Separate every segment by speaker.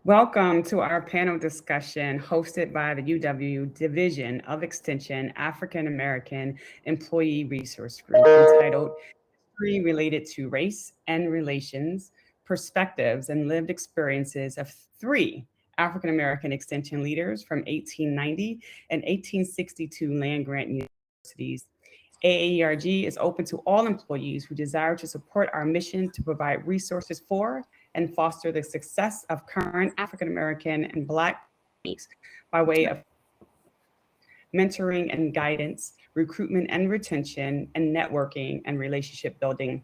Speaker 1: Welcome to our panel discussion hosted by the UW Division of Extension African American Employee Resource Group entitled History Related to Race and Relations, Perspectives and Lived Experiences of Three African American Extension Leaders from 1890 and 1862 land grant universities. AAERG is open to all employees who desire to support our mission to provide resources for and foster the success of current African American and Black companies by way of mentoring and guidance, recruitment and retention, and networking and relationship building.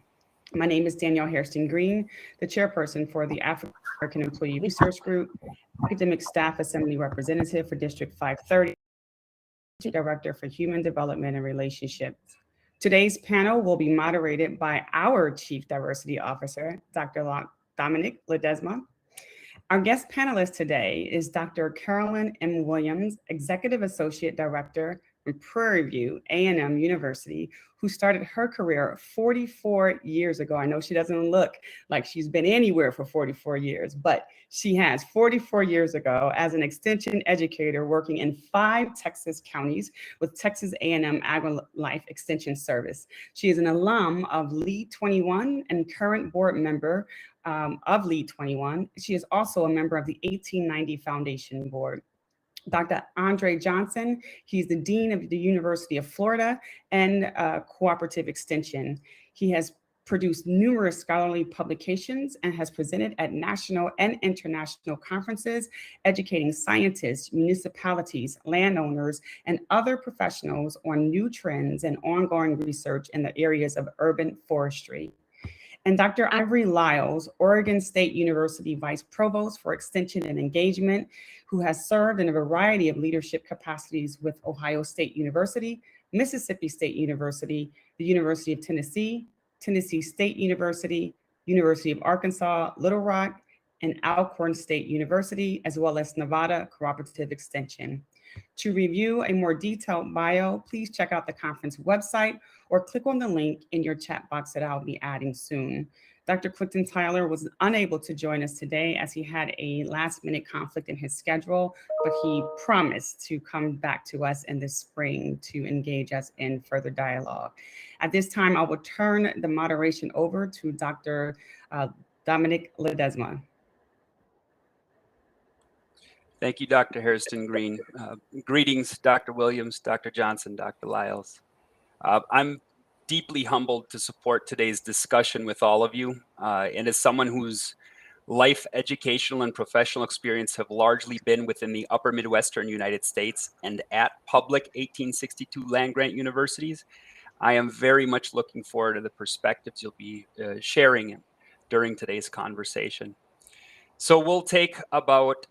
Speaker 1: My name is Danielle Hairston Green, the chairperson for the African American Employee Resource Group, academic staff assembly representative for District 530, director for human development and relationships. Today's panel will be moderated by our Chief Diversity Officer, Dr. Dominic Ledesma. Our guest panelist today is Dr. Carolyn M. Williams, Executive Associate Director from Prairie View A&M University, who started her career 44 years ago. I know she doesn't look like she's been anywhere for 44 years, but she has 44 years ago as an extension educator working in 5 Texas counties with Texas A&M AgriLife Extension Service. She is an alum of Lead 21 and current board member of Lead 21. She is also a member of the 1890 Foundation Board. Dr. Andre Johnson, he's the Dean of the University of Florida and Cooperative Extension. He has produced numerous scholarly publications and has presented at national and international conferences, educating scientists, municipalities, landowners, and other professionals on new trends and ongoing research in the areas of urban forestry. And Dr. Ivory Lyles, Oregon State University Vice Provost for Extension and Engagement, who has served in a variety of leadership capacities with Ohio State University, Mississippi State University, the University of Tennessee, Tennessee State University, University of Arkansas, Little Rock, and Alcorn State University, as well as Nevada Cooperative Extension. To review a more detailed bio, please check out the conference website or click on the link in your chat box that I'll be adding soon. Dr. Clifton Tyler was unable to join us today as he had a last-minute conflict in his schedule, but he promised to come back to us in the spring to engage us in further dialogue. At this time, I will turn the moderation over to Dr. Dominic Ledesma.
Speaker 2: Thank you, Dr. Hairston Green. Greetings, Dr. Williams, Dr. Johnson, Dr. Lyles. I'm deeply humbled to support today's discussion with all of you. And as someone whose life, educational, and professional experience have largely been within the upper Midwestern United States and at public 1862 land-grant universities, I am very much looking forward to the perspectives you'll be sharing during today's conversation. So we'll take about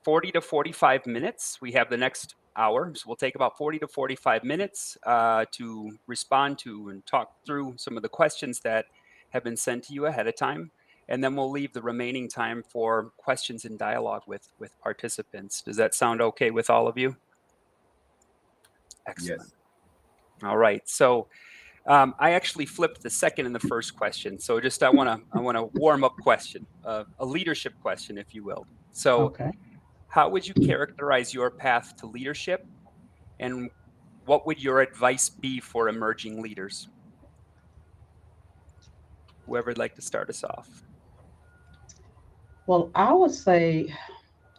Speaker 2: 40 to 45 minutes. We have the next hour, so we'll take about 40 to 45 minutes to respond to and talk through some of the questions that have been sent to you ahead of time. And then we'll leave the remaining time for questions and dialogue with participants. Does that sound okay with all of you? Excellent. Yes. All right. So I actually flipped the second and the first question. So just I want to warm up question, a leadership question, if you will. So.
Speaker 1: Okay.
Speaker 2: How would you characterize your path to leadership, and what would your advice be for emerging leaders? Whoever would like to start us off.
Speaker 3: Well, I would say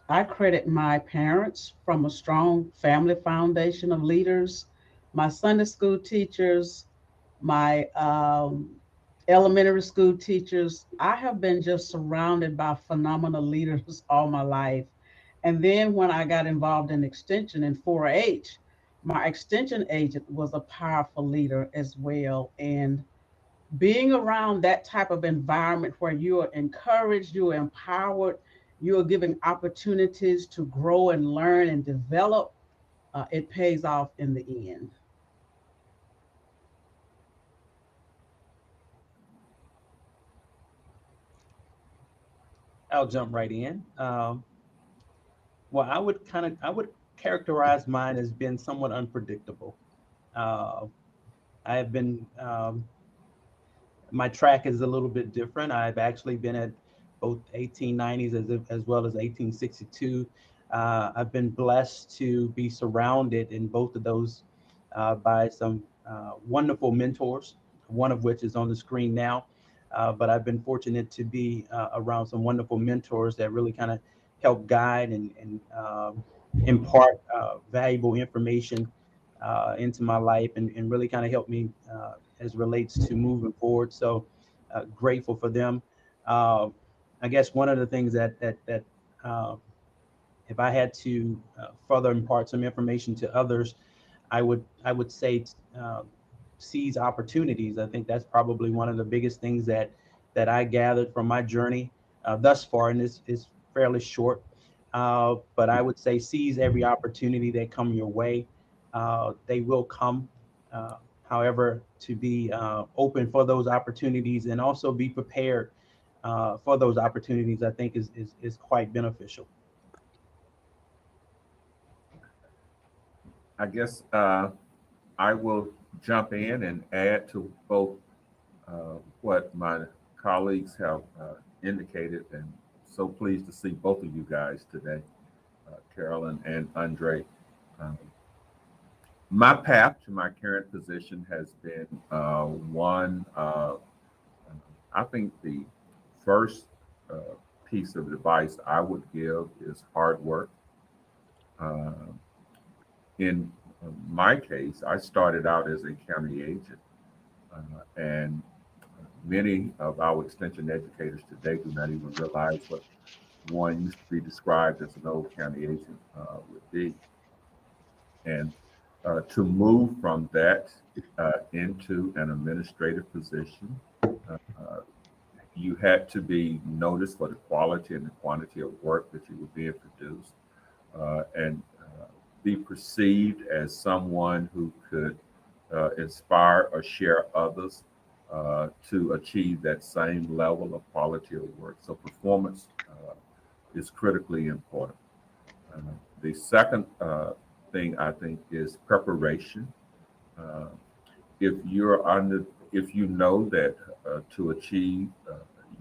Speaker 3: I credit my parents from a strong family foundation of leaders, my Sunday school teachers, my elementary school teachers. I have been just surrounded by phenomenal leaders all my life. And then when I got involved in extension in 4-H, my extension agent was a powerful leader as well. And being around that type of environment where you are encouraged, you are empowered, you are given opportunities to grow and learn and develop, it pays off in the end.
Speaker 4: I'll jump right in. Well, I would characterize mine as being somewhat unpredictable. I have been, my track is a little bit different. I've actually been at both 1890s as well as 1862. I've been blessed to be surrounded in both of those by some wonderful mentors, one of which is on the screen now. But I've been fortunate to be around some wonderful mentors that really kind of help guide and impart valuable information into my life and really kind of help me as relates to moving forward. So grateful for them. Uh, I guess one of the things that uh, if I had to further impart some information to others, I would say seize opportunities. I think that's probably one of the biggest things that I gathered from my journey thus far, and this is fairly short. But I would say seize every opportunity that come your way. They will come. Uh, However, to be open for those opportunities and also be prepared for those opportunities, I think is quite beneficial.
Speaker 5: I guess I will jump in and add to both what my colleagues have indicated, and so pleased to see both of you guys today, Carolyn and Andre. Um, my path to my current position has been one. I think the first piece of advice I would give is hard work. Uh, in my case, I started out as a county agent, and many of our extension educators today do not even realize what one used to be described as an old county agent would be. And to move from that into an administrative position, uh, you had to be noticed for the quality and the quantity of work that you were being produced, and be perceived as someone who could inspire or share others to achieve that same level of quality of work. So performance is critically important. Uh, the second thing I think is preparation. Uh, if you're under, if you know that to achieve,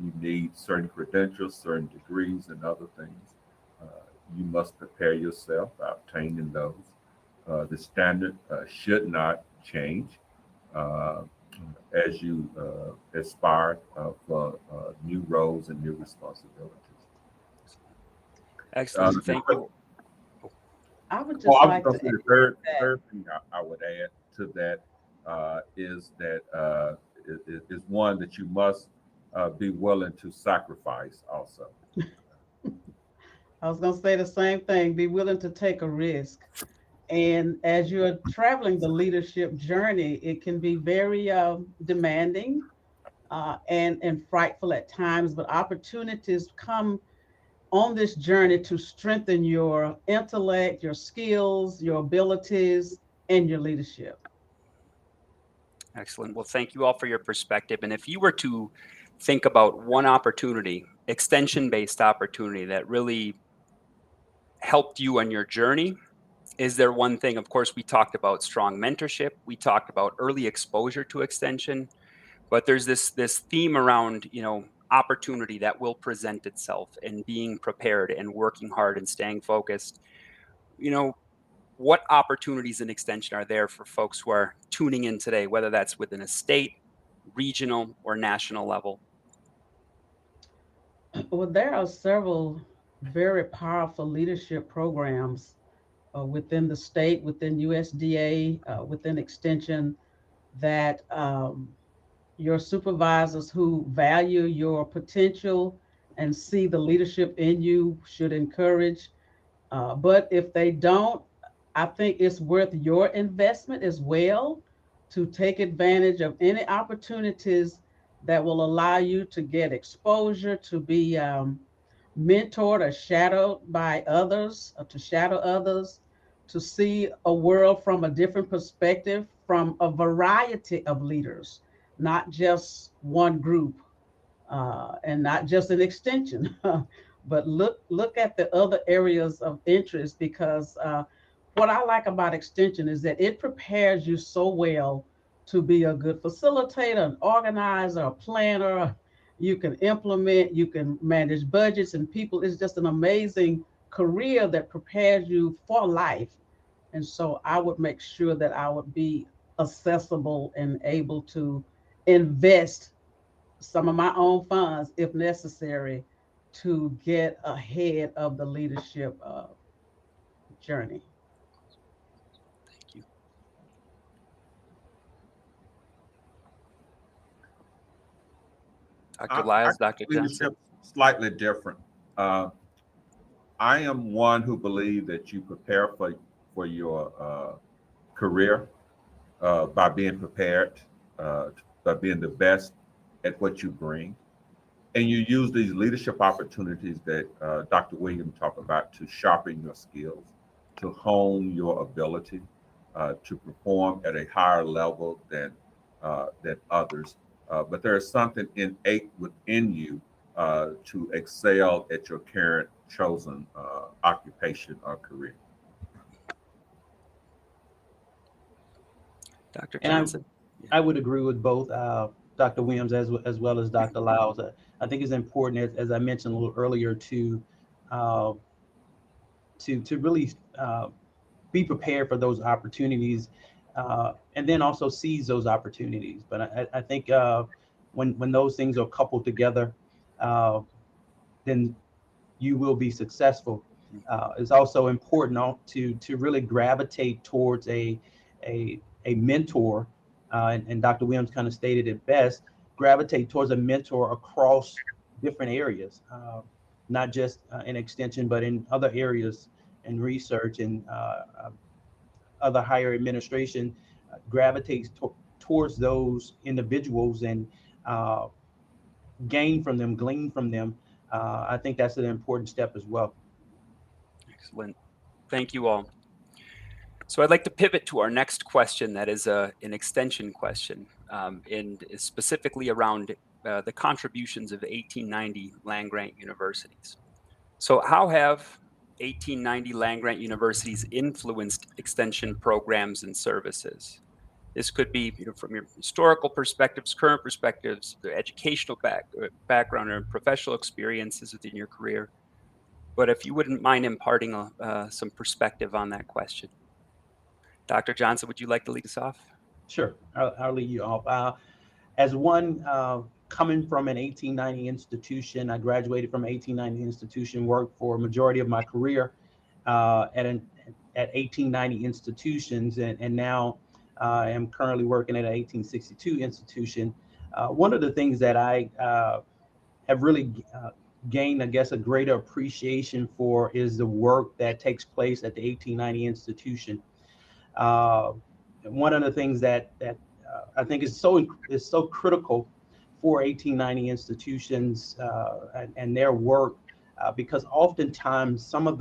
Speaker 5: you need certain credentials, certain degrees, and other things, uh, you must prepare yourself by obtaining those. The standard should not change uh, as you aspire for new roles and new responsibilities.
Speaker 2: Excellent. Thank you.
Speaker 3: I would
Speaker 5: Oh,
Speaker 3: just
Speaker 5: I was
Speaker 3: like
Speaker 5: going
Speaker 3: to
Speaker 5: to say the
Speaker 3: add that.
Speaker 5: third thing I would add to that is that is one that you must be willing to sacrifice also.
Speaker 3: I was going to say the same thing. Be willing to take a risk. And as you're traveling the leadership journey, it can be very demanding and frightful at times, but opportunities come on this journey to strengthen your intellect, your skills, your abilities, and your leadership.
Speaker 2: Excellent. Well, thank you all for your perspective. And if you were to think about one opportunity, extension-based opportunity that really helped you on your journey, is there one thing? Of course, we talked about strong mentorship. We talked about early exposure to extension, but there's this theme around, opportunity that will present itself and being prepared and working hard and staying focused. You know, what opportunities in extension are there for folks who are tuning in today, whether that's within a state, regional, or national level?
Speaker 3: Well, there are several very powerful leadership programs within the state, within USDA, within Extension that your supervisors who value your potential and see the leadership in you should encourage. But if they don't, I think it's worth your investment as well to take advantage of any opportunities that will allow you to get exposure, to be mentored or shadowed by others, or to shadow others, to see a world from a different perspective from a variety of leaders, not just one group and not just an extension, but look at the other areas of interest because what I like about extension is that it prepares you so well to be a good facilitator, an organizer, a planner, you can implement, you can manage budgets and people. It's just an amazing career that prepares you for life. And so I would make sure that I would be accessible and able to invest some of my own funds if necessary to get ahead of the leadership journey.
Speaker 2: Thank you. Dr. Lyles, Dr. Johnson.
Speaker 5: Leadership slightly different. I am one who believes that you prepare for your career by being prepared, by being the best at what you bring. And you use these leadership opportunities that Dr. Williams talked about to sharpen your skills, to hone your ability, to perform at a higher level than others. But there is something innate within you to excel at your current chosen occupation or career.
Speaker 2: Dr.
Speaker 4: And
Speaker 2: Johnson.
Speaker 4: I would agree with both Dr. Williams as well as Dr. Lyles. I think it's important, as I mentioned a little earlier, to really be prepared for those opportunities, and then also seize those opportunities. But I think when those things are coupled together, then you will be successful. It's also important to really gravitate towards a mentor, and Dr. Williams kind of stated it best, gravitate towards a mentor across different areas, not just in extension, but in other areas in research and other higher administration. Gravitates towards those individuals and gain from them, glean from them. I think that's an important step as well.
Speaker 2: Excellent. Thank you all. So I'd like to pivot to our next question that is an extension question, and is specifically around the contributions of 1890 land-grant universities. So how have 1890 land-grant universities influenced extension programs and services? This could be from your historical perspectives, current perspectives, the educational background or professional experiences within your career. But if you wouldn't mind imparting some perspective on that question. Dr. Johnson, would you like to lead us off?
Speaker 4: Sure, I'll lead you off. As one coming from an 1890 institution, I graduated from an 1890 institution, worked for a majority of my career at 1890 institutions, and now I am currently working at an 1862 institution. One of the things that I have really gained, I guess, a greater appreciation for is the work that takes place at the 1890 institution. One of the things that I think is so critical for 1890 institutions and their work, because oftentimes some of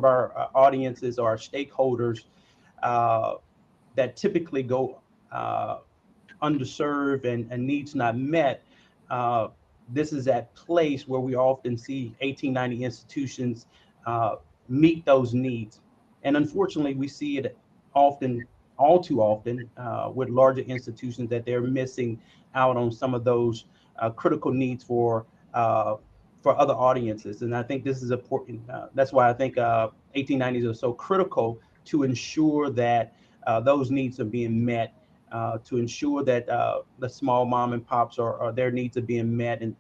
Speaker 4: our audiences or our stakeholders that typically go underserved and needs not met. This is that place where we often see 1890 institutions meet those needs. And unfortunately, we see it often, all too often, with larger institutions, that they're missing out on some of those critical needs for other audiences. And I think this is important. That's why I think 1890s are so critical to ensure that those needs are being met, to ensure that the small mom and pops or their needs are being met. And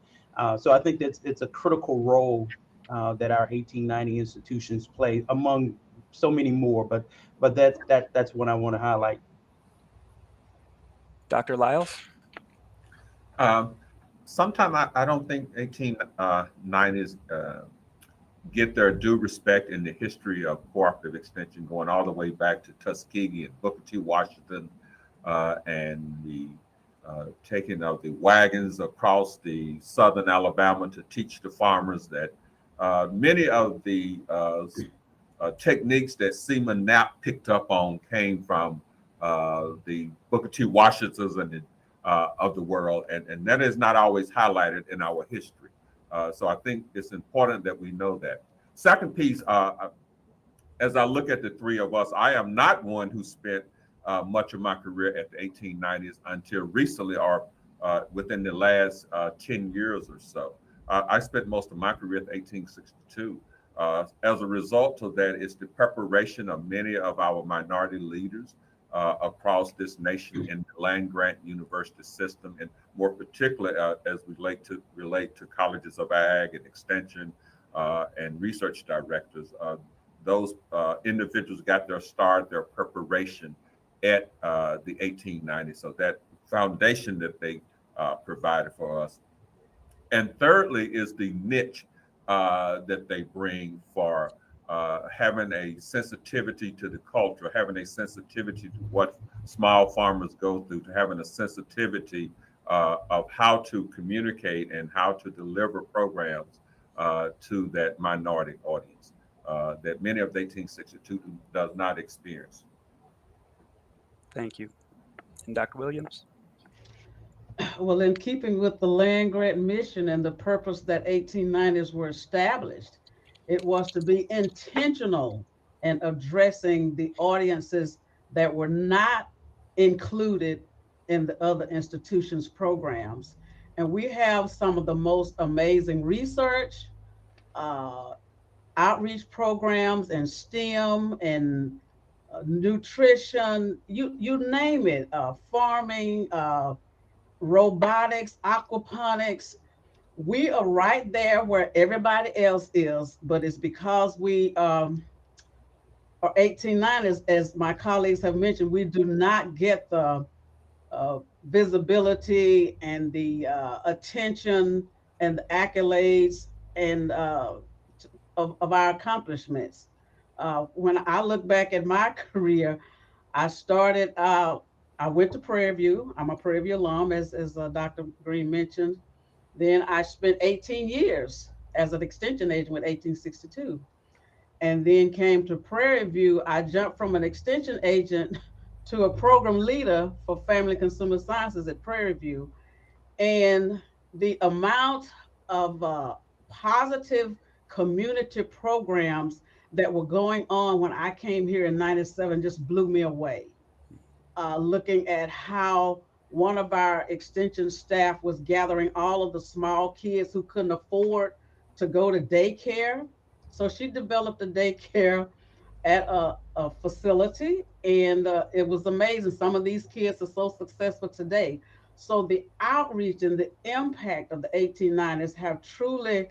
Speaker 4: so I think that it's a critical role that our 1890 institutions play, among so many more, but that's what I want to highlight.
Speaker 2: Dr. Lyles?
Speaker 5: Sometimes I don't think 1890s get their due respect in the history of cooperative extension, going all the way back to Tuskegee and Booker T. Washington, and the taking of the wagons across the southern Alabama to teach the farmers that many of the techniques that Seaman Knapp picked up on came from the Booker T. Washingtons and of the world, and that is not always highlighted in our history. So I think it's important that we know that. Second piece, as I look at the three of us, I am not one who spent much of my career at the 1890s until recently, or within the last 10 years or so. I spent most of my career at 1862. As a result of that, it's the preparation of many of our minority leaders across this nation in the land grant university system, and more particularly as we relate to colleges of ag and extension and research directors. Those individuals got their start, their preparation at the 1890s. So that foundation that they provided for us. And thirdly is the niche that they bring for having a sensitivity to the culture, having a sensitivity to what small farmers go through, to having a sensitivity of how to communicate and how to deliver programs to that minority audience that many of the 1862 does not experience.
Speaker 2: Thank you. And Dr. Williams?
Speaker 3: Well, in keeping with the land grant mission and the purpose that 1890s were established, it was to be intentional in addressing the audiences that were not included in the other institutions' programs. And we have some of the most amazing research, uh, outreach programs, and STEM and nutrition, you name it, farming, robotics, aquaponics. We are right there where everybody else is, but it's because we are 1890s, as my colleagues have mentioned, we do not get the visibility and the attention and the accolades and of our accomplishments. When I look back at my career, I started I went to Prairie View. I'm a Prairie View alum, as Dr. Green mentioned. Then I spent 18 years as an extension agent with 1862. And then came to Prairie View. I jumped from an extension agent to a program leader for family consumer sciences at Prairie View. And the amount of positive community programs that were going on when I came here in 97 just blew me away. Looking at how one of our extension staff was gathering all of the small kids who couldn't afford to go to daycare. So she developed a daycare at a facility, and it was amazing. Some of these kids are so successful today. So the outreach and the impact of the 1890s have truly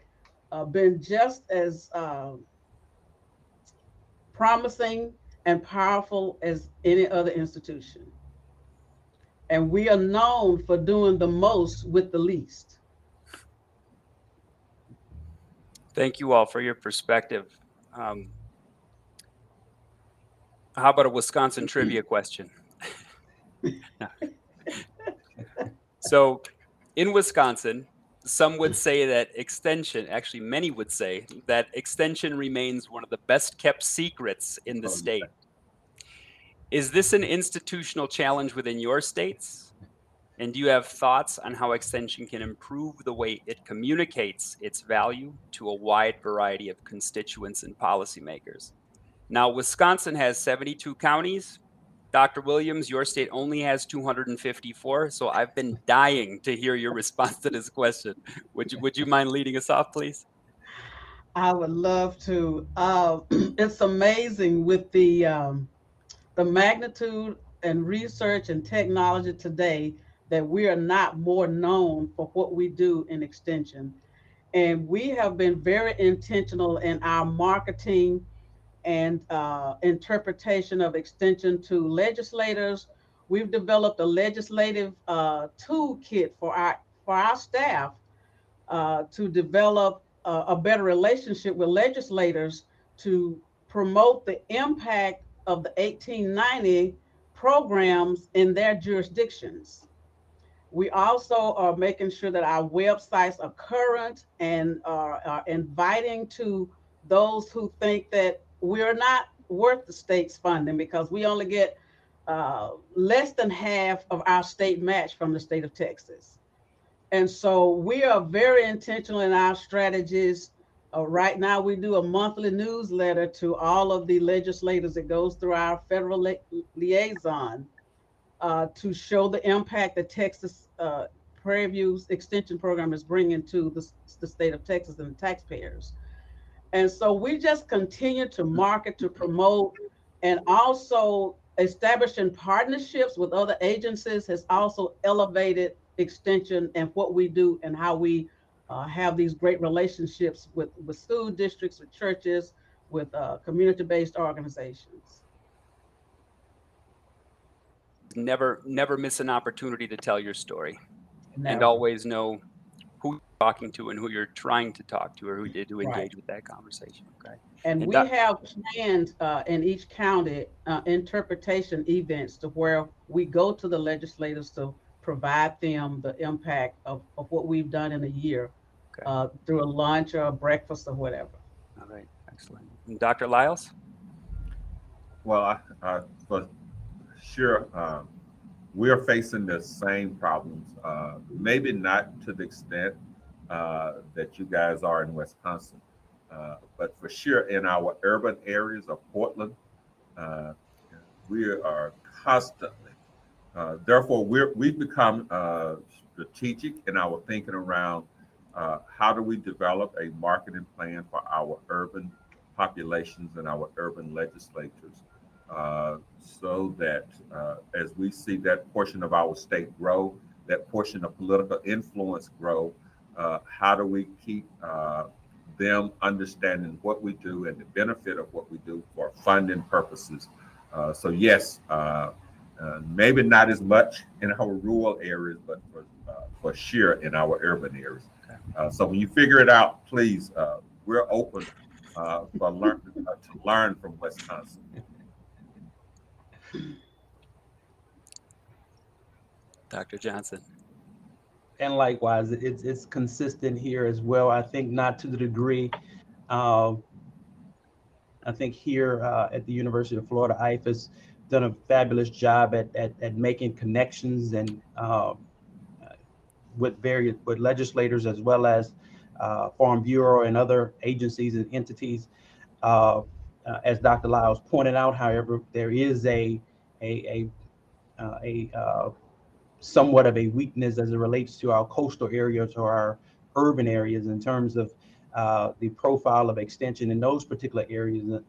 Speaker 3: been just as promising and powerful as any other institution. And we are known for doing the most with the least.
Speaker 2: Thank you all for your perspective. How about a Wisconsin trivia question? So in Wisconsin, some would say that extension, actually many would say that extension remains one of the best kept secrets in the state. Is this an institutional challenge within your states? And do you have thoughts on how extension can improve the way it communicates its value to a wide variety of constituents and policymakers? Now, Wisconsin has 72 counties. Dr. Williams, your state only has 254. So I've been dying to hear your response to this question. Would you mind leading us off, please?
Speaker 3: I would love to. It's amazing with the magnitude and research and technology today that we are not more known for what we do in extension. And we have been very intentional in our marketing and interpretation of extension to legislators. We've developed a legislative toolkit for our staff to develop a better relationship with legislators to promote the impact of the 1890 programs in their jurisdictions. We also are making sure that our websites are current and are inviting to those who think that we're not worth the state's funding because we only get less than half of our state match from the state of Texas. And so we are very intentional in our strategies. Right now, we do a monthly newsletter to all of the legislators that goes through our federal liaison to show the impact that Texas Prairie View's extension program is bringing to the state of Texas and the taxpayers. And so we just continue to market, to promote, and also establishing partnerships with other agencies has also elevated extension and what we do and how we have these great relationships with school districts, with churches, with community-based organizations.
Speaker 2: Never miss an opportunity to tell your story, and
Speaker 3: Never.
Speaker 2: always know who you're talking to and who you're trying to talk to or who did to
Speaker 3: Right.
Speaker 2: engage with that conversation. Okay.
Speaker 3: And we have planned in each county interpretation events to where we go to the legislators to provide them the impact of what we've done in a year through a lunch or a breakfast or whatever.
Speaker 2: All right, excellent. And Dr. Lyles?
Speaker 5: Well, for sure, we are facing the same problems, maybe not to the extent that you guys are in Wisconsin, but for sure in our urban areas of Portland, we are constantly, therefore we've become strategic in our thinking around how do we develop a marketing plan for our urban populations and our urban legislatures, so that as we see that portion of our state grow, that portion of political influence grow, how do we keep them understanding what we do and the benefit of what we do for funding purposes? So yes, maybe not as much in our rural areas, but for sure in our urban areas. So when you figure it out, please, we're open to learn from Wisconsin.
Speaker 2: Dr. Johnson.
Speaker 4: And likewise, it's consistent here as well. I think not to the degree. I think here at the University of Florida, IFAS done a fabulous job at making connections and with legislators as well as Farm Bureau and other agencies and entities. As Dr. Lyles pointed out, however, there is a somewhat of a weakness as it relates to our coastal areas or our urban areas in terms of the profile of extension in those particular areas.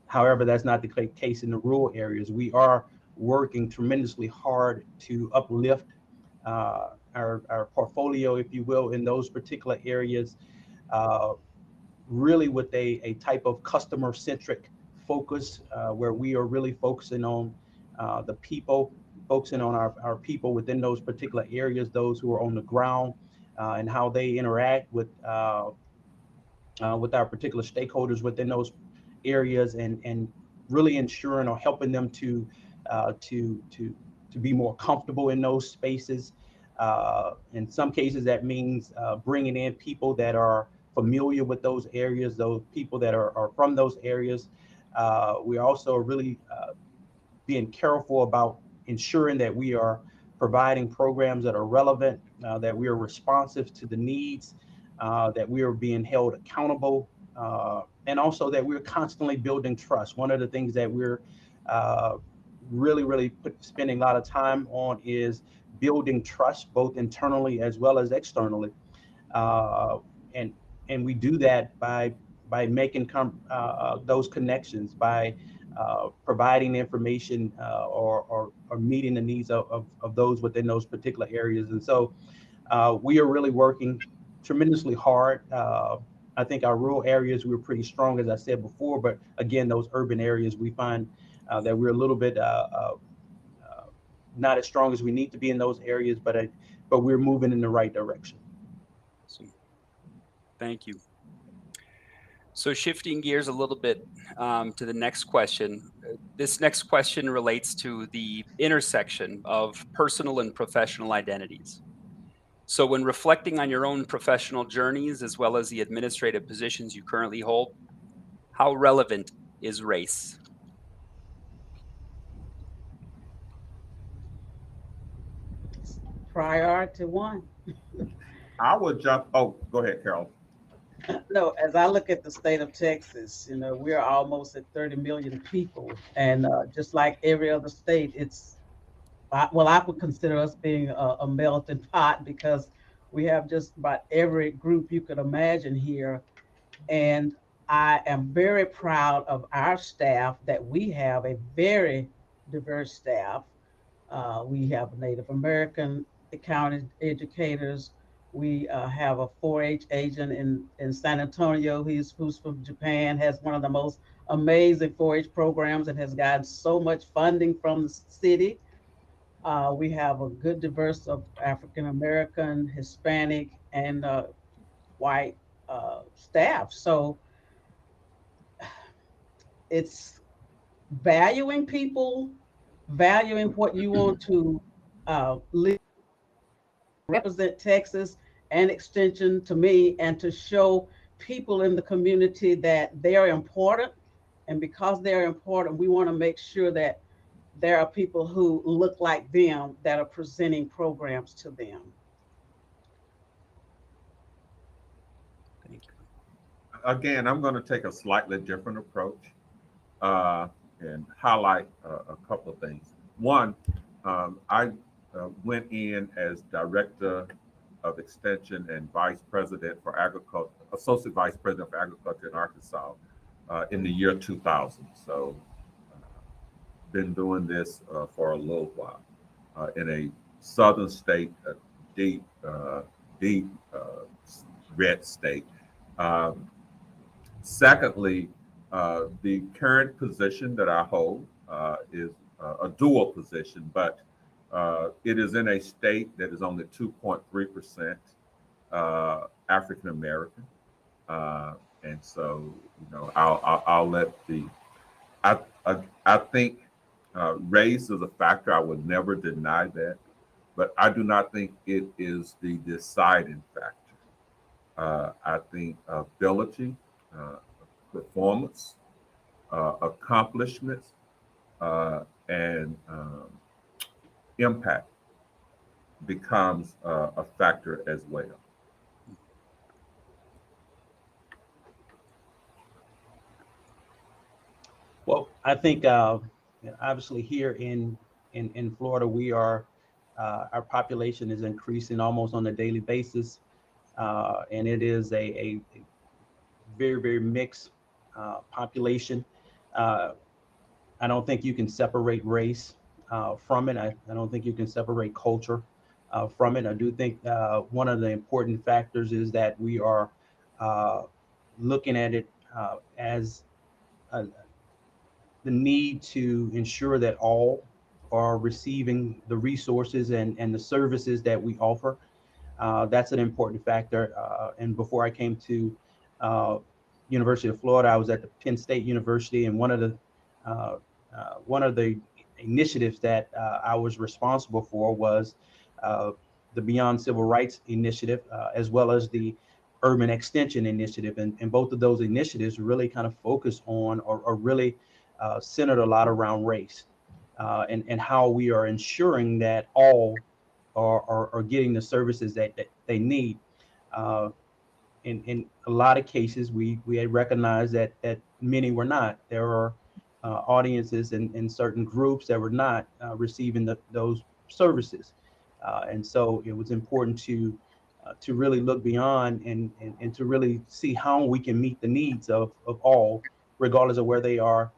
Speaker 4: However, that's not the case in the rural areas. We are working tremendously hard to uplift our portfolio, if you will, in those particular areas, really with a type of customer-centric focus where we are really focusing on the people, focusing on our people within those particular areas, those who are on the ground, and how they interact with our particular stakeholders within those areas, and really ensuring or helping them to be more comfortable in those spaces. In some cases, that means bringing in people that are familiar with those areas, those people that are from those areas. We also really being careful about ensuring that we are providing programs that are relevant, that we are responsive to the needs, that we are being held accountable, and also that we're constantly building trust. One of the things that we're really spending a lot of time on is building trust, both internally as well as externally, and we do that by making those connections, by providing information or meeting the needs of those within those particular areas. And so we are really working tremendously hard. I think our rural areas, we're pretty strong, as I said before, but again, those urban areas, we find that we're a little bit not as strong as we need to be in those areas, but we're moving in the right direction.
Speaker 2: Awesome. Thank you. So shifting gears a little bit to the next question. This next question relates to the intersection of personal and professional identities. So when reflecting on your own professional journeys, as well as the administrative positions you currently hold, how relevant is race?
Speaker 3: Priority one.
Speaker 5: I would jump. Oh, go ahead, Carol.
Speaker 3: No, as I look at the state of Texas, we're almost at 30 million people. And just like every other state, it's I would consider us being a melting pot because we have just about every group you could imagine here. And I am very proud of our staff that we have a very diverse staff. We have Native American accounting educators. We have a 4-H agent in San Antonio who's from Japan, has one of the most amazing 4-H programs and has gotten so much funding from the city. We have a good diverse of African American, Hispanic, and white staff. So it's valuing people, valuing what you want to live, represent Texas and extension to me, and to show people in the community that they're important. And because they're important, we want to make sure that there are people who look like them that are presenting programs to them.
Speaker 2: Thank you.
Speaker 5: Again, I'm going to take a slightly different approach uh, and highlight a couple of things. One, I went in as director of extension and vice president for agriculture, associate vice president for agriculture in Arkansas in the year 2000. So, been doing this for a little while in a southern state, a deep, deep red state. Um, Secondly, the current position that I hold is a dual position, but it is in a state that is only 2.3% African American, and so I'll let the I think race is a factor. I would never deny that, but I do not think it is the deciding factor. I think ability, uh, performance, accomplishments, and impact becomes a factor as well.
Speaker 4: Well, I think obviously here in Florida, we are our population is increasing almost on a daily basis, and it is a very very mixed population. Uh, I don't think you can separate race from it. I don't think you can separate culture from it. I do think one of the important factors is that we are uh, looking at it as a, the need to ensure that all are receiving the resources and the services that we offer. That's an important factor. And before I came to uh, University of Florida, I was at the Penn State University, and uh, one of the initiatives that I was responsible for was uh, the Beyond Civil Rights Initiative, as well as the Urban Extension Initiative, and both of those initiatives really kind of focus on or really centered a lot around race and how we are ensuring that all are getting the services that they need. Uh, in a lot of cases, we had recognized that many were not. There are audiences and certain groups that were not receiving those services, and so it was important to really look beyond and to really see how we can meet the needs of all, regardless of where they are,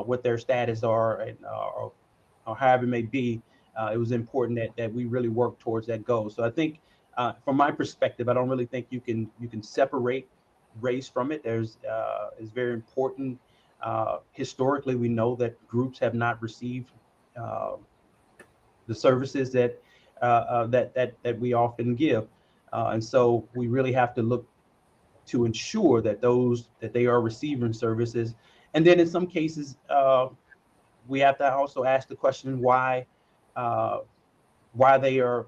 Speaker 4: what their status are, and or however it may be. It was important that we really work towards that goal. So I think, from my perspective, I don't really think you can separate race from it. There's is very important. Historically, we know that groups have not received uh, the services that we often give, and so we really have to look to ensure that they are receiving services. And then in some cases, we have to also ask the question uh, why they are,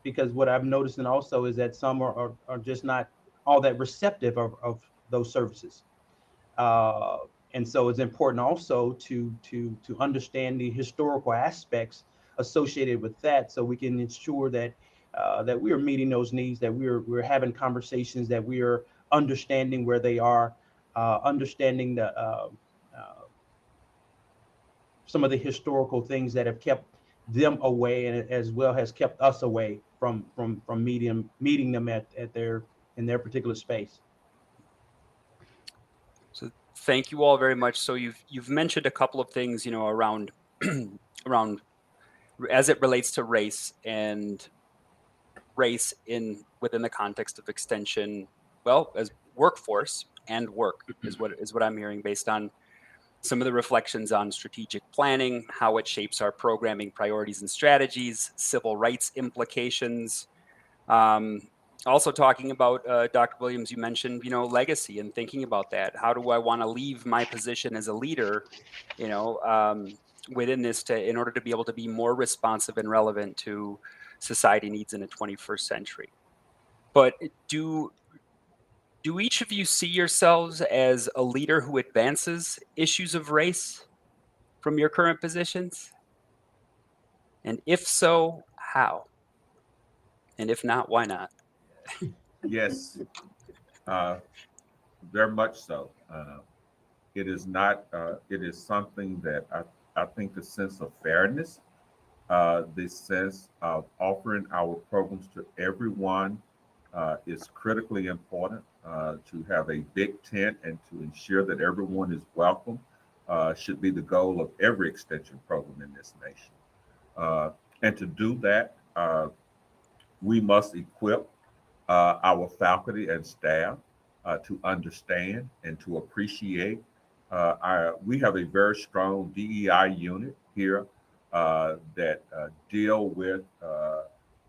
Speaker 4: because what I'm noticing also is that some are just not all that receptive of those services. Uh, and so it's important also to understand the historical aspects associated with that, so we can ensure that we are meeting those needs, that we're having conversations, that we are understanding where they are, understanding the some of the historical things that have kept them away, and as well has kept us away from meeting them at their in their particular space.
Speaker 2: So thank you all very much. So you've mentioned a couple of things, you know, around around as it relates to race and race within the context of extension, well, as workforce and work is what I'm hearing based on some of the reflections on strategic planning, how it shapes our programming priorities and strategies, civil rights implications. Um, Also talking about, Dr. Williams, you mentioned, you know, legacy and thinking about that. How do I want to leave my position as a leader, you know, within this in order to be able to be more responsive and relevant to society needs in the 21st century. But do each of you see yourselves as a leader who advances issues of race from your current positions? And if so, how? And if not, why not?
Speaker 5: Yes, very much so. It is not. It is something that I think the sense of fairness, the sense of offering our programs to everyone, is critically important. To have a big tent and to ensure that everyone is welcome should be the goal of every extension program in this nation. And to do that, we must equip our faculty and staff to understand and to appreciate. We have a very strong DEI unit here that deal with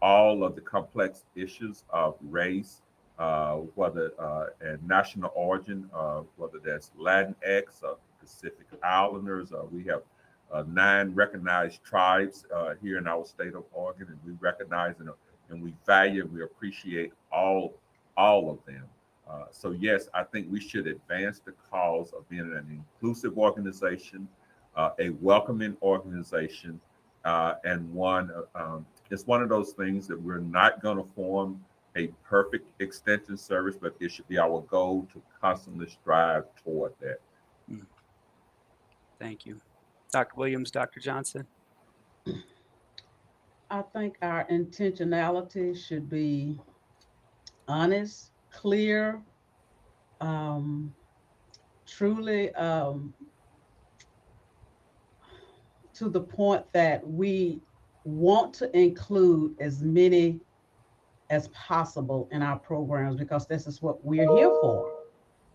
Speaker 5: all of the complex issues of race, whether and national origin, whether that's Latinx or Pacific Islanders. We have 9 recognized tribes here in our state of Oregon, and we recognize and we value and we appreciate all of them. So yes, I think we should advance the cause of being an inclusive organization, a welcoming organization, and one. It's one of those things that we're not going to form a perfect extension service, but it should be our goal to constantly strive toward that.
Speaker 2: Thank you. Dr. Williams, Dr. Johnson.
Speaker 3: I think our intentionality should be honest, clear, um, truly to the point that we want to include as many as possible in our programs because this is what we're here for.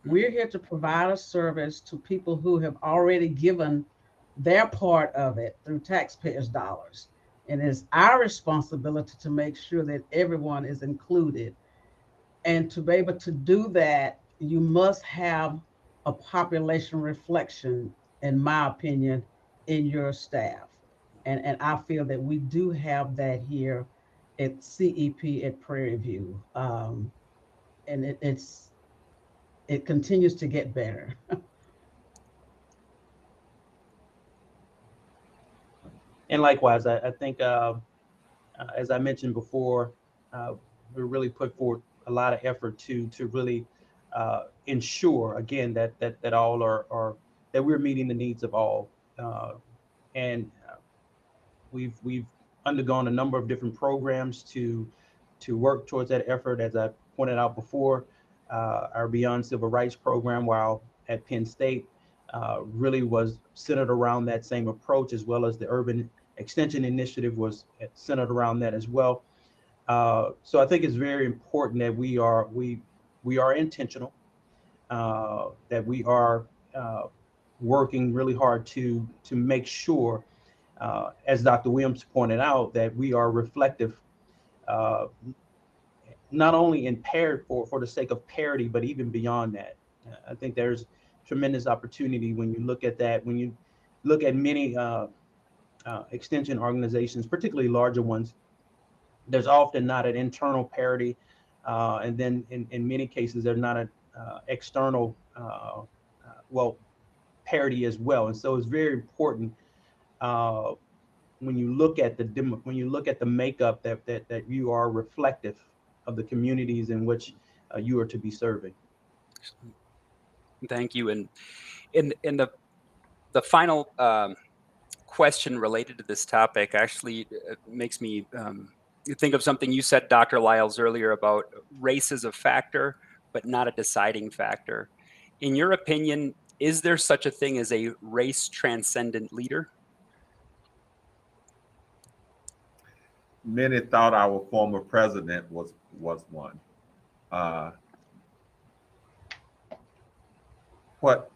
Speaker 3: We're here to provide a service to people who have already given their part of it through taxpayers' dollars. And it's our responsibility to make sure that everyone is included. And to be able to do that, you must have a population reflection, in my opinion, in your staff. And I feel that we do have that here at CEP at Prairie View. And it continues to get better.
Speaker 4: And likewise, I think, as I mentioned before, we really put forth a lot of effort to really ensure again that all are that we're meeting the needs of all, and we've undergone a number of different programs to work towards that effort. As I pointed out before, our Beyond Civil Rights program, while at Penn State, really was centered around that same approach, as well as the Urban Extension Initiative was centered around that as well. So I think it's very important that we are intentional, that we are working really hard to make sure, as Dr. Williams pointed out, that we are reflective, uh, not only in for the sake of parity, but even beyond that. I think there's tremendous opportunity when you look at that. When you look at many extension organizations, particularly larger ones, there's often not an internal parity, and then in many cases there's not an external well parity as well. And so it's very important, uh, when you look at the makeup, that you are reflective of the communities in which you are to be serving.
Speaker 2: Thank you. And in the final question related to this topic actually makes me think of something you said, Dr. Lyles, earlier about race is a factor, but not a deciding factor. In your opinion, is there such a thing as a race transcendent leader?
Speaker 5: Many thought our former president was one. What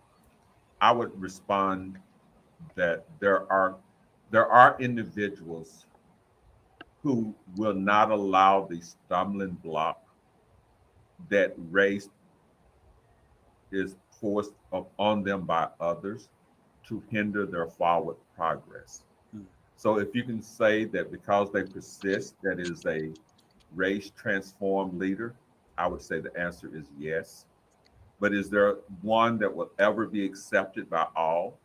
Speaker 5: I would respond that there are individuals who will not allow the stumbling block that race is forced upon them by others to hinder their forward progress. So if you can say that because they persist, that is a race transformed leader, I would say the answer is yes. But is there one that will ever be accepted by all?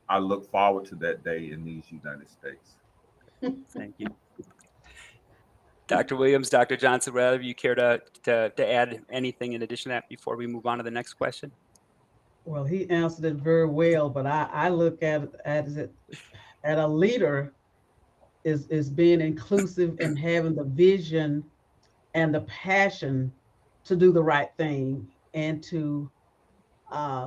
Speaker 5: I look forward to that day in these United States.
Speaker 2: Thank you. Dr. Williams, Dr. Johnson, would either of you care to add anything in addition to that before we move on to the next question?
Speaker 3: Well, he answered it very well, but I look at it at a leader is being inclusive and having the vision and the passion to do the right thing and to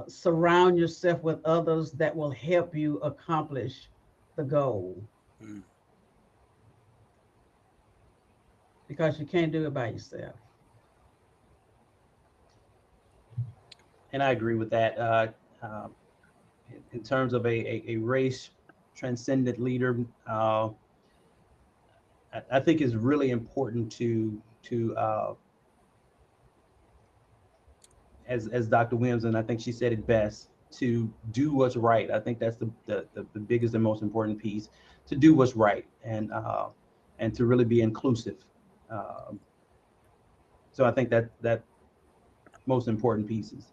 Speaker 3: surround yourself with others that will help you accomplish the goal.
Speaker 2: Mm.
Speaker 3: Because you can't do it by yourself.
Speaker 4: And I agree with that. In terms of a race transcendent leader, I think is really important to as Dr. Williams, and I think she said it best, to do what's right. I think that's the biggest and most important piece, to do what's right and to really be inclusive. So I think that most important pieces.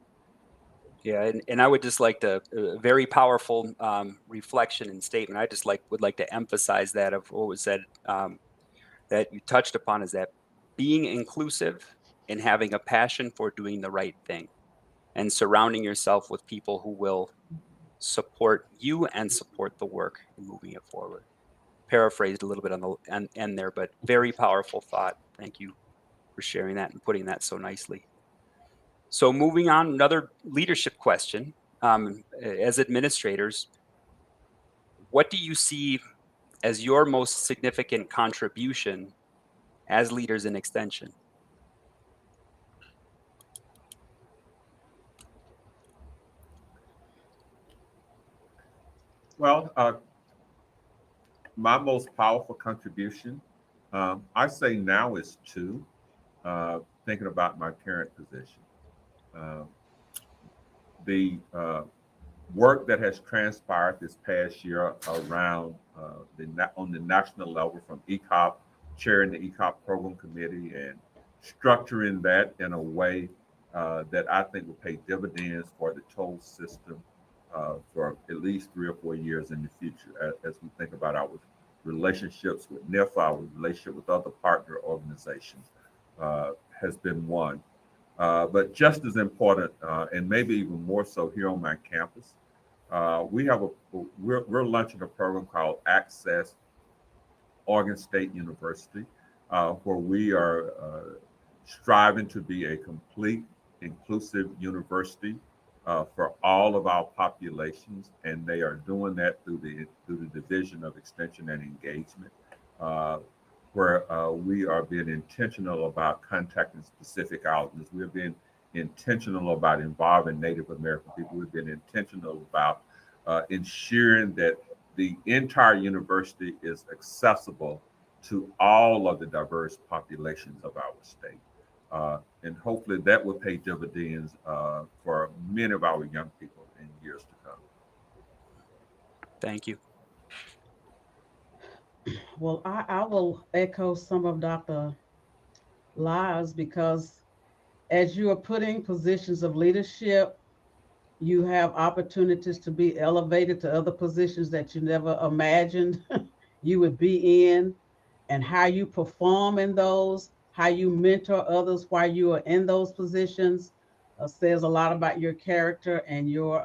Speaker 2: Yeah, and I would just like to very powerful reflection and statement. I just would like to emphasize that of what was said that you touched upon, is that being inclusive and having a passion for doing the right thing and surrounding yourself with people who will support you and support the work and moving it forward. Paraphrased a little bit on the end there, but very powerful thought. Thank you for sharing that and putting that so nicely. So moving on, another leadership question. As administrators, what do you see as your most significant contribution as leaders in Extension?
Speaker 5: Well, my most powerful contribution, I say now, is two. Thinking about my current position, the work that has transpired this past year around on the national level, from ECOP, chairing the ECOP program committee and structuring that in a way that I think will pay dividends for the toll system for at least 3 or 4 years in the future, as we think about our relationships with NIFA, our relationship with other partner organizations, has been one. But just as important, and maybe even more so here on my campus, we're launching a program called Access Oregon State University, where we are striving to be a complete inclusive university for all of our populations, and they are doing that through the Division of Extension and Engagement, where we are being intentional about contacting specific outlets. We're being intentional about involving Native American people. We've been intentional about ensuring that the entire university is accessible to all of the diverse populations of our state. And hopefully that will pay dividends for many of our young people in years to come.
Speaker 2: Thank you.
Speaker 3: Well, I will echo some of Dr. Lyles, because as you are putting positions of leadership, you have opportunities to be elevated to other positions that you never imagined you would be in, and how you perform in those, how you mentor others while you are in those positions, says a lot about your character and your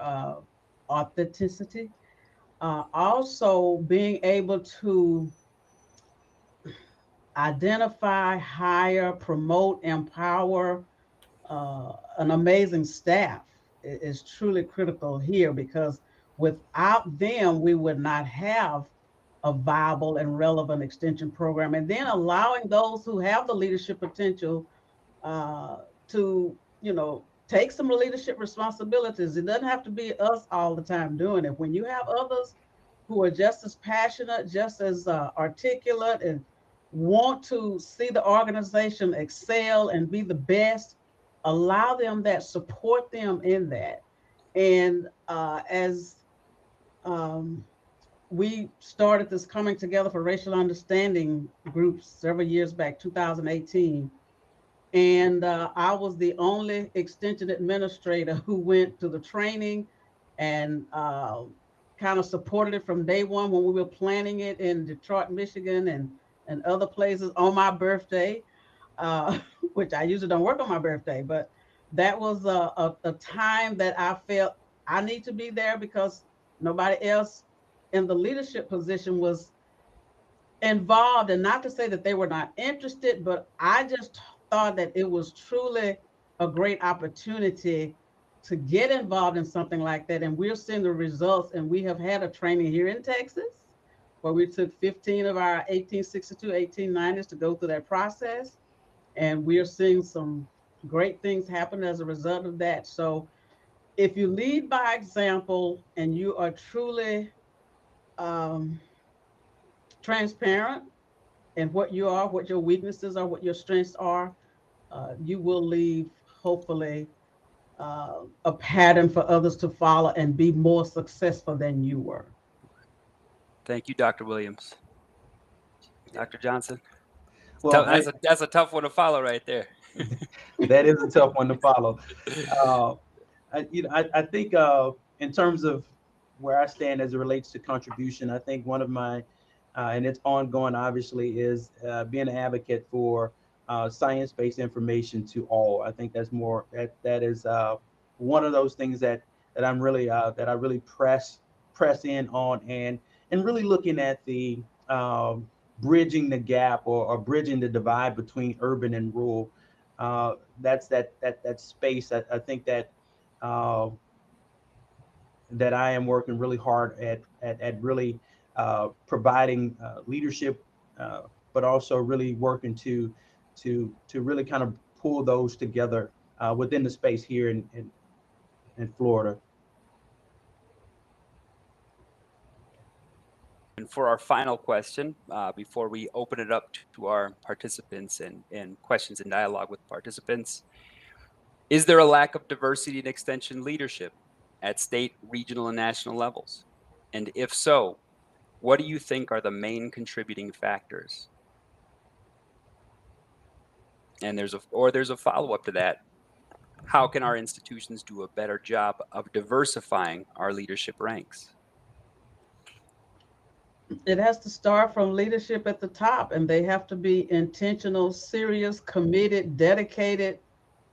Speaker 3: authenticity. Also being able to identify, hire, promote, empower an amazing staff is truly critical here, because without them, we would not have a viable and relevant extension program. And then allowing those who have the leadership potential uh, to, take some leadership responsibilities. It doesn't have to be us all the time doing it. When you have others who are just as passionate, just as articulate, and want to see the organization excel and be the best, allow them that, support them in that. And as um, we started this Coming Together for Racial Understanding group several years back, 2018. And I was the only extension administrator who went to the training and kind of supported it from day one when we were planning it in Detroit, Michigan, and other places on my birthday, uh, which I usually don't work on my birthday, but that was a time that I felt I need to be there, because nobody else in the leadership position was involved. And not to say that they were not interested, but I just thought that it was truly a great opportunity to get involved in something like that. And we're seeing the results. And we have had a training here in Texas where we took 15 of our 1862, 1890s to go through that process. And we are seeing some great things happen as a result of that. So if you lead by example and you are truly um, transparent and what you are, what your weaknesses are, what your strengths are, you will leave, hopefully, a pattern for others to follow and be more successful than you were.
Speaker 2: Thank you, Dr. Williams. Dr. Johnson?
Speaker 4: Well,
Speaker 2: That's a tough one to follow right there.
Speaker 4: that is a tough one to follow. I think in terms of where I stand as it relates to contribution, I think one of my, and it's ongoing, obviously, is being an advocate for science-based information to all. I think that's more that is one of those things that I'm really that I really press in on, and really looking at the bridging the gap, or bridging the divide between urban and rural. That's that space. I think that uh, that I am working really hard at really providing leadership, but also really working to really kind of pull those together within the space here in Florida.
Speaker 2: And for our final question, before we open it up to our participants and questions and dialogue with participants, is there a lack of diversity in extension leadership at state, regional, and national levels? And if so, what do you think are the main contributing factors? And there's a follow-up to that. How can our institutions do a better job of diversifying our leadership ranks?
Speaker 3: It has to start from leadership at the top, and they have to be intentional, serious, committed, dedicated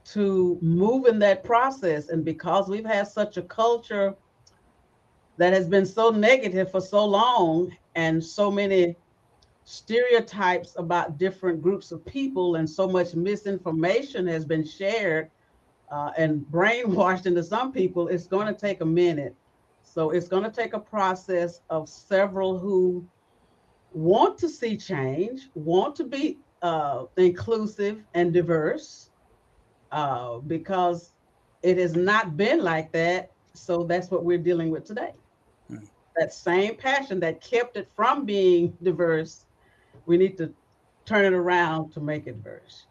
Speaker 3: to moving that process. And because we've had such a culture that has been so negative for so long, and so many stereotypes about different groups of people, and so much misinformation has been shared and brainwashed into some people, it's going to take a minute. So it's going to take a process of several who want to see change, want to be inclusive and diverse, because it has not been like that. So that's what we're dealing with today.
Speaker 2: Mm.
Speaker 3: That same passion that kept it from being diverse, we need to turn it around to make it diverse.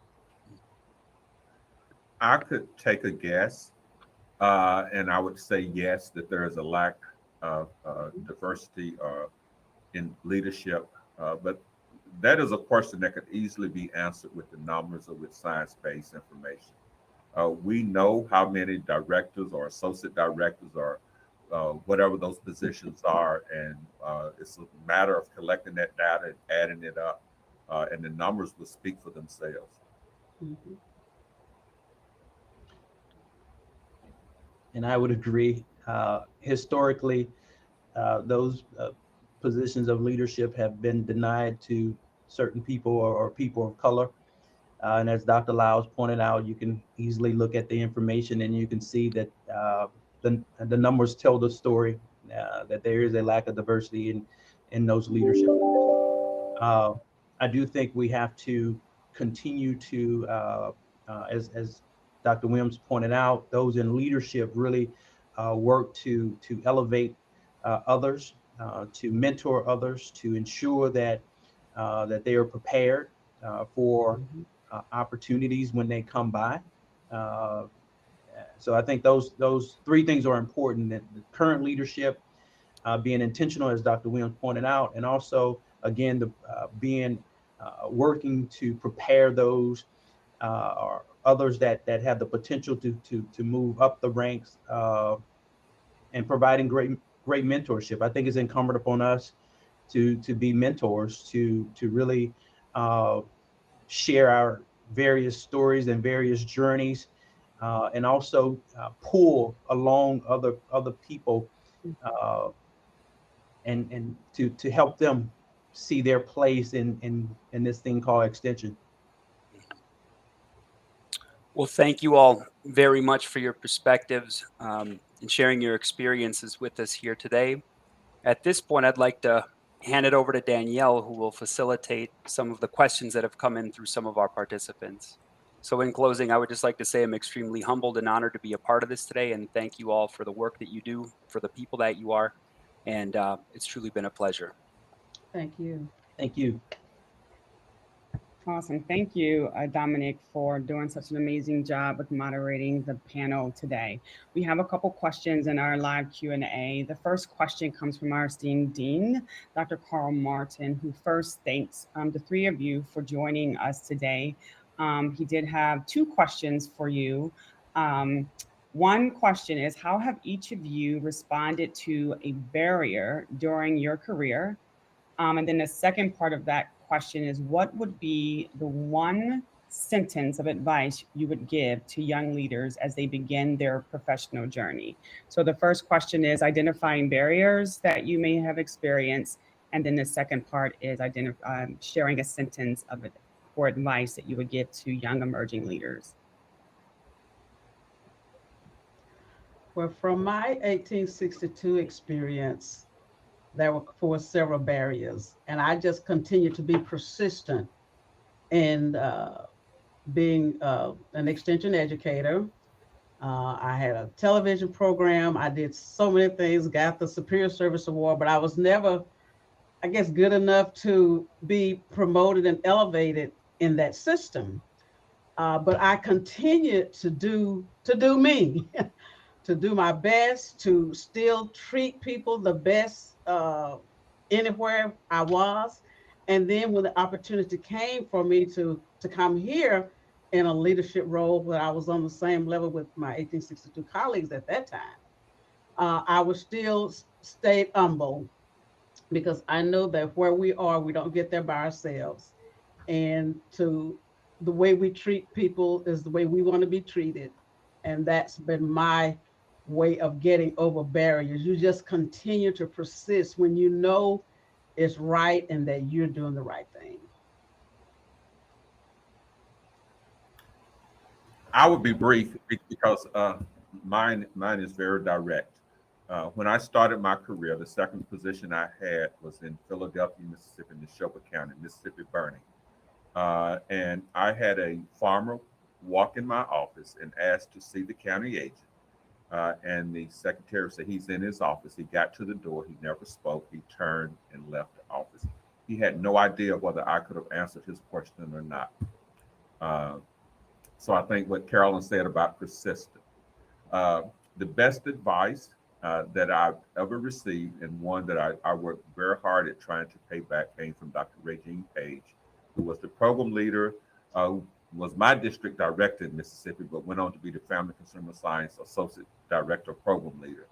Speaker 5: I could take a guess, and I would say yes, that there is a lack of diversity in leadership. But that is a question that could easily be answered with the numbers or with science-based information. We know how many directors or associate directors or whatever those positions are, and it's a matter of collecting that data and adding it up, and the numbers will speak for themselves.
Speaker 3: Mhm.
Speaker 4: And I would agree. Historically, those positions of leadership have been denied to certain people or people of color. And as Dr. Lyles pointed out, you can easily look at the information and you can see that the numbers tell the story, that there is a lack of diversity in those leadership. I do think we have to continue to, as Dr. Williams pointed out, those in leadership really work to elevate others, to mentor others, to ensure that that they are prepared for opportunities when they come by. Uh, so I think those three things are important: that the current leadership, being intentional, as Dr. Williams pointed out, and also again the being working to prepare those or others that have the potential to move up the ranks, and providing great mentorship. I think it's incumbent upon us to be mentors, to really share our various stories and various journeys, and also pull along other people, and to help them see their place in this thing called extension.
Speaker 2: Well, thank you all very much for your perspectives and sharing your experiences with us here today. At this point, I'd like to hand it over to Danielle, who will facilitate some of the questions that have come in through some of our participants. So in closing, I would just like to say I'm extremely humbled and honored to be a part of this today, and thank you all for the work that you do, for the people that you are, and it's truly been a pleasure.
Speaker 3: Thank you.
Speaker 4: Thank you.
Speaker 1: Awesome. Thank you, Dominic, for doing such an amazing job with moderating the panel today. We have a couple questions in our live Q&A. The first question comes from our esteemed dean, Dr. Carl Martin, who first thanks the three of you for joining us today. He did have two questions for you. One question is, how have each of you responded to a barrier during your career? And then the second part of that question is, what would be the one sentence of advice you would give to young leaders as they begin their professional journey? So the first question is identifying barriers that you may have experienced. And then the second part is sharing a sentence of it for advice that you would give to young emerging leaders.
Speaker 3: Well, from my 1862 experience, there were several barriers, and I just continued to be persistent in being an extension educator. I had a television program. I did so many things, got the Superior Service Award, but I was never, I guess, good enough to be promoted and elevated in that system. But I continued to do me, to do my best, to still treat people the best anywhere I was. And then when the opportunity came for me to come here in a leadership role, where I was on the same level with my 1862 colleagues at that time, I was still stayed humble, because I know that where we are, we don't get there by ourselves. And the way we treat people is the way we want to be treated. And that's been my way of getting over barriers. You just continue to persist when you know it's right and that you're doing the right thing.
Speaker 5: I would be brief because mine is very direct. When I started my career, the second position I had was in Philadelphia, Mississippi, in Neshoba County, Mississippi Burning. And I had a farmer walk in my office and ask to see the county agent. And the secretary said he's in his office. He got to the door. He never spoke. He turned and left the office. He had no idea whether I could have answered his question or not. So I think what Carolyn said about persistent. The best advice that I've ever received, and one that I worked very hard at trying to pay back, came from Dr. Regine Page, who was the program leader, was my district director in Mississippi, but went on to be the Family Consumer Science Associate Director Program Leader.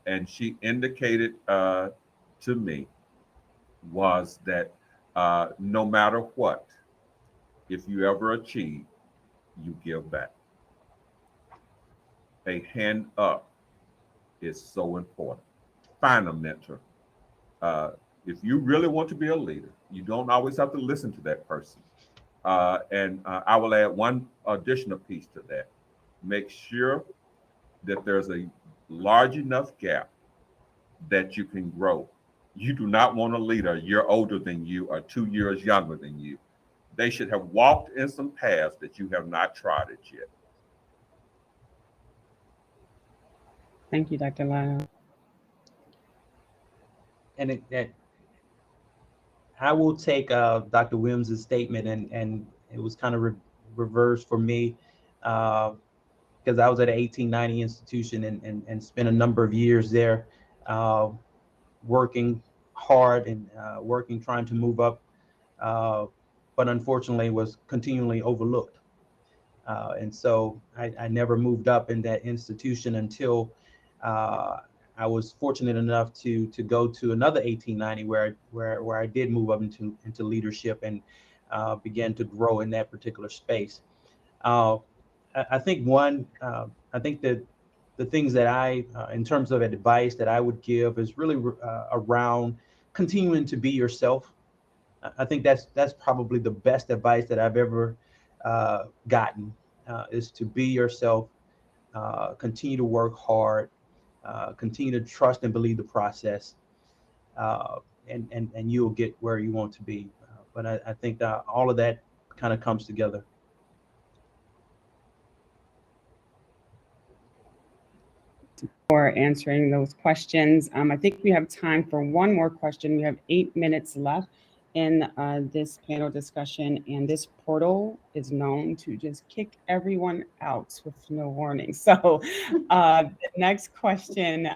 Speaker 5: And she indicated to me was that no matter what, if you ever achieve, you give back. A hand up is so important. find a mentor. If you really want to be a leader, you don't always have to listen to that person. And I will add one additional piece to that. Make sure that there's a large enough gap that you can grow. You do not want a leader a year older than you or 2 years younger than you. They should have walked in some paths that you have not trod it yet.
Speaker 1: Thank you, Dr. Lyle.
Speaker 4: And I will take Dr. Williams' statement, and it was kind of reversed for me because I was at an 1890 institution and spent a number of years there working hard and working, trying to move up, but unfortunately was continually overlooked. And so I never moved up in that institution until I was fortunate enough to go to another 1890 where I did move up into leadership and began to grow in that particular space. I think I think that the things that in terms of advice that I would give is really around continuing to be yourself. I think that's probably the best advice that I've ever gotten, is to be yourself, continue to work hard, continue to trust and believe the process, and you'll get where you want to be. But I think that all of that kind of comes together.
Speaker 1: For answering those questions. I think we have time for one more question. We have 8 minutes left in this panel discussion, and this portal is known to just kick everyone out with no warning. So the next question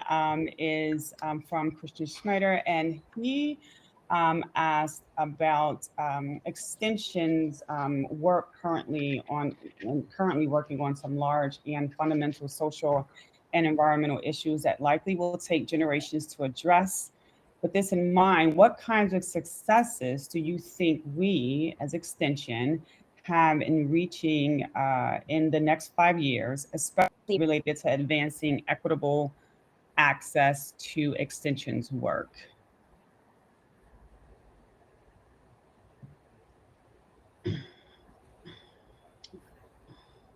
Speaker 1: is from Christian Schneider, and he asked about extensions work currently working on some large and fundamental social and environmental issues that likely will take generations to address. With this in mind, what kinds of successes do you think we as Extension have in reaching in the next 5 years, especially related to advancing equitable access to Extension's work?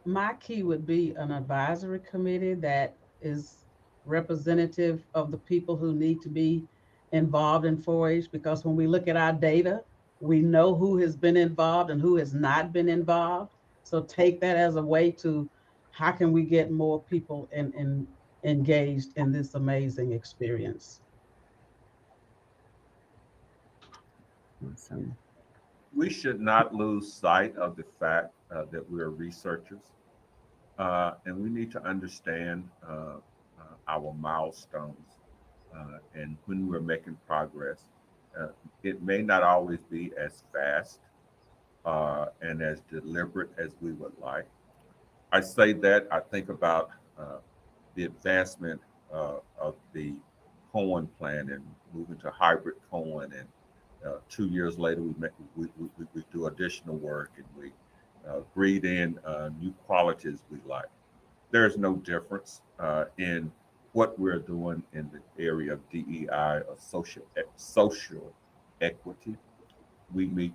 Speaker 3: My key would be an advisory committee that is representative of the people who need to be involved in 4-H, because when we look at our data, we know who has been involved and who has not been involved. So take that as a way to, how can we get more people engaged in this amazing experience?
Speaker 1: Awesome.
Speaker 5: We should not lose sight of the fact that we're researchers, and we need to understand our milestones. And when we're making progress, it may not always be as fast and as deliberate as we would like. I say that I think about the advancement of the Cohen plan and moving to hybrid Cohen, and 2 years later we do additional work, and we breathe in new qualities we like. There's no difference in what we're doing in the area of DEI or social equity. We meet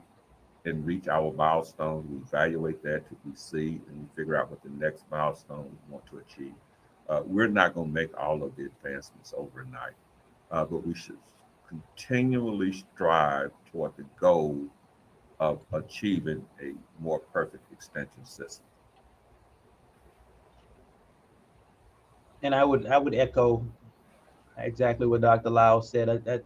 Speaker 5: and reach our milestones. We evaluate that, we see, and we figure out what the next milestone we want to achieve. We're not going to make all of the advancements overnight, but we should continually strive toward the goal of achieving a more perfect extension system.
Speaker 4: And I would echo exactly what Dr. Lau said. That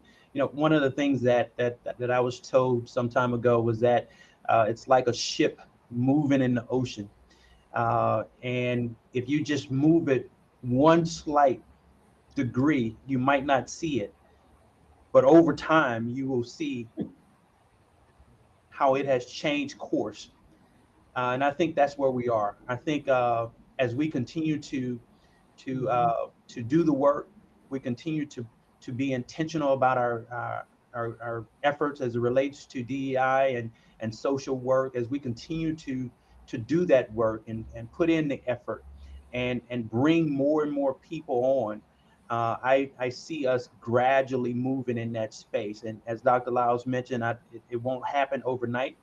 Speaker 4: one of the things that I was told some time ago was that it's like a ship moving in the ocean, and if you just move it one slight degree, you might not see it, but over time you will see how it has changed course. And I think that's where we are. I think as we continue to do the work, we continue to be intentional about our efforts as it relates to DEI and social work, as we continue to do that work and put in the effort and bring more and more people on. I see us gradually moving in that space. And as Dr. Lyles mentioned, it won't happen overnight.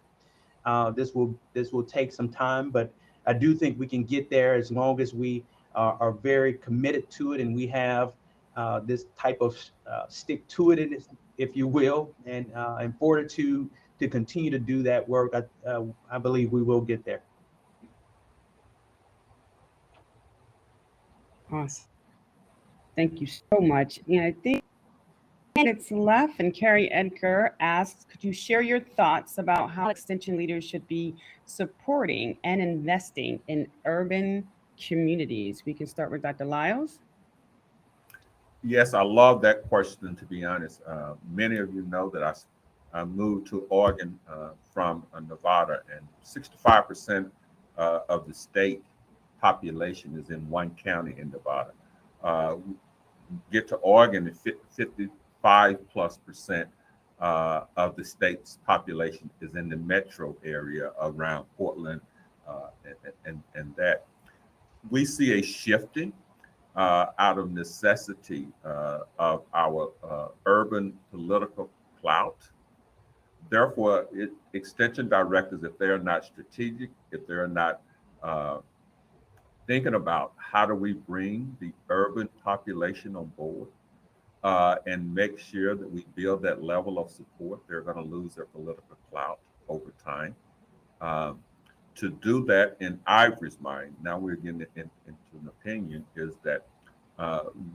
Speaker 4: This will take some time, but I do think we can get there as long as we are very committed to it, and we have this type of stick to it, if you will, and fortitude to continue to do that work. I believe we will get there.
Speaker 1: Awesome. Thank you so much. And I think minutes left, and Carrie Edgar asks, could you share your thoughts about how extension leaders should be supporting and investing in urban communities? We can start with Dr. Lyles.
Speaker 5: Yes, I love that question, to be honest. Many of you know that I moved to Oregon from Nevada, and 65% of the state population is in one county in Nevada. Get to Oregon, and 55+% of the state's population is in the metro area around Portland, and that. We see a shifting out of necessity of our urban political clout. Therefore, extension directors, if they are not strategic, if they're not thinking about how do we bring the urban population on board and make sure that we build that level of support, they're going to lose their political clout over time. To do that, in Ivory's mind, now we're getting into an opinion, is that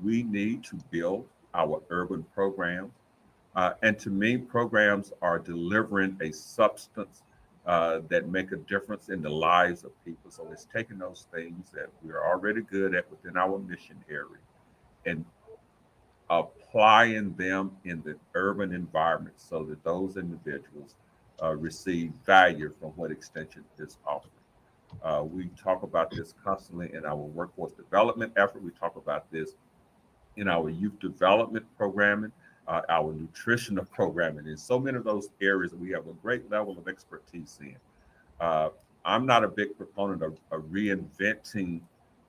Speaker 5: we need to build our urban programs. And to me, programs are delivering a substance that make a difference in the lives of people. So it's taking those things that we're already good at within our mission area and applying them in the urban environment so that those individuals receive value from what extension is offering. We talk about this constantly in our workforce development effort. We talk about this in our youth development programming, our nutritional programming. In so many of those areas, we have a great level of expertise in. I'm not a big proponent of reinventing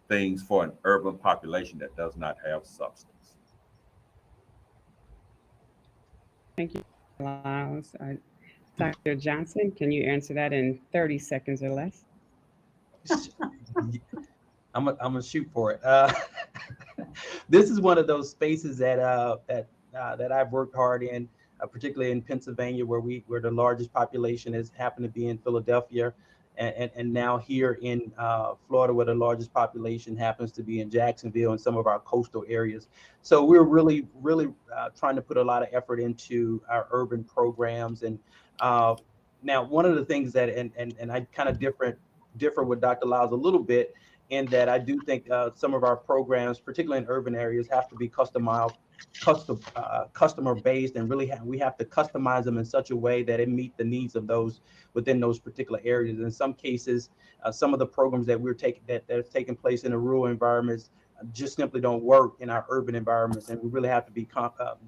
Speaker 5: things for an urban population that does not have substance.
Speaker 1: Thank you, Lyles. Dr. Johnson, can you answer that in 30 seconds or less?
Speaker 4: I'm gonna shoot for it. This is one of those spaces that I've worked hard in, particularly in Pennsylvania, where the largest population is happened to be in Philadelphia, and now here in Florida, where the largest population happens to be in Jacksonville and some of our coastal areas. So we're really trying to put a lot of effort into our urban programs. And now one of the things that and I kind of differ with Dr. Lyles a little bit, in that I do think some of our programs, particularly in urban areas, have to be customer based, and really we have to customize them in such a way that it meet the needs of those within those particular areas. In some cases, some of the programs that that have taken place in the rural environments just simply don't work in our urban environments, and we really have to be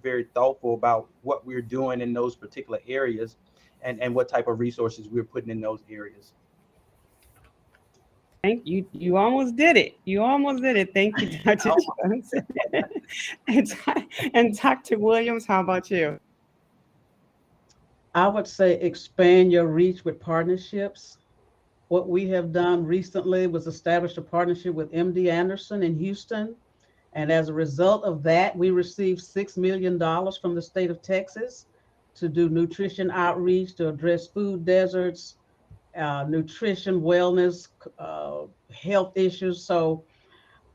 Speaker 4: very thoughtful about what we're doing in those particular areas, and what type of resources we're putting in those areas.
Speaker 1: Thank you. You almost did it. You almost did it. Thank you, Dr. Johnson. and Dr. Williams, how about you?
Speaker 3: I would say expand your reach with partnerships. What we have done recently was establish a partnership with MD Anderson in Houston. And as a result of that, we received $6 million from the state of Texas to do nutrition outreach, to address food deserts, nutrition, wellness, health issues. So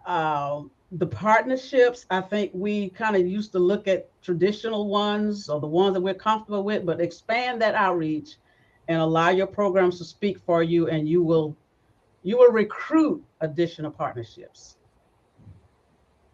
Speaker 3: the partnerships, I think we kind of used to look at traditional ones or the ones that we're comfortable with, but expand that outreach and allow your programs to speak for you, and you will recruit additional partnerships.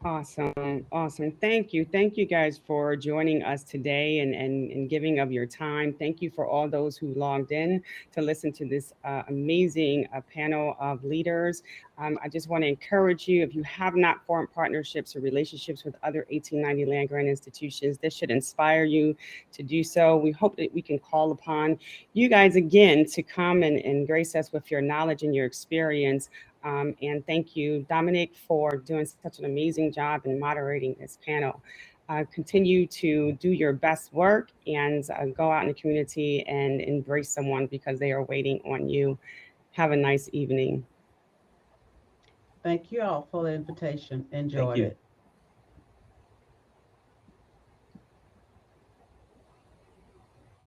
Speaker 1: Awesome. Awesome. Thank you. Thank you guys for joining us today and giving of your time. Thank you for all those who logged in to listen to this amazing panel of leaders. I just want to encourage you, if you have not formed partnerships or relationships with other 1890 land grant institutions, this should inspire you to do so. We hope that we can call upon you guys again to come and grace us with your knowledge and your experience And thank you, Dominic, for doing such an amazing job in moderating this panel. Continue to do your best work and go out in the community and embrace someone because they are waiting on you. Have a nice evening.
Speaker 3: Thank you all for the invitation.
Speaker 4: Thank
Speaker 3: Enjoyed
Speaker 4: you.
Speaker 3: it.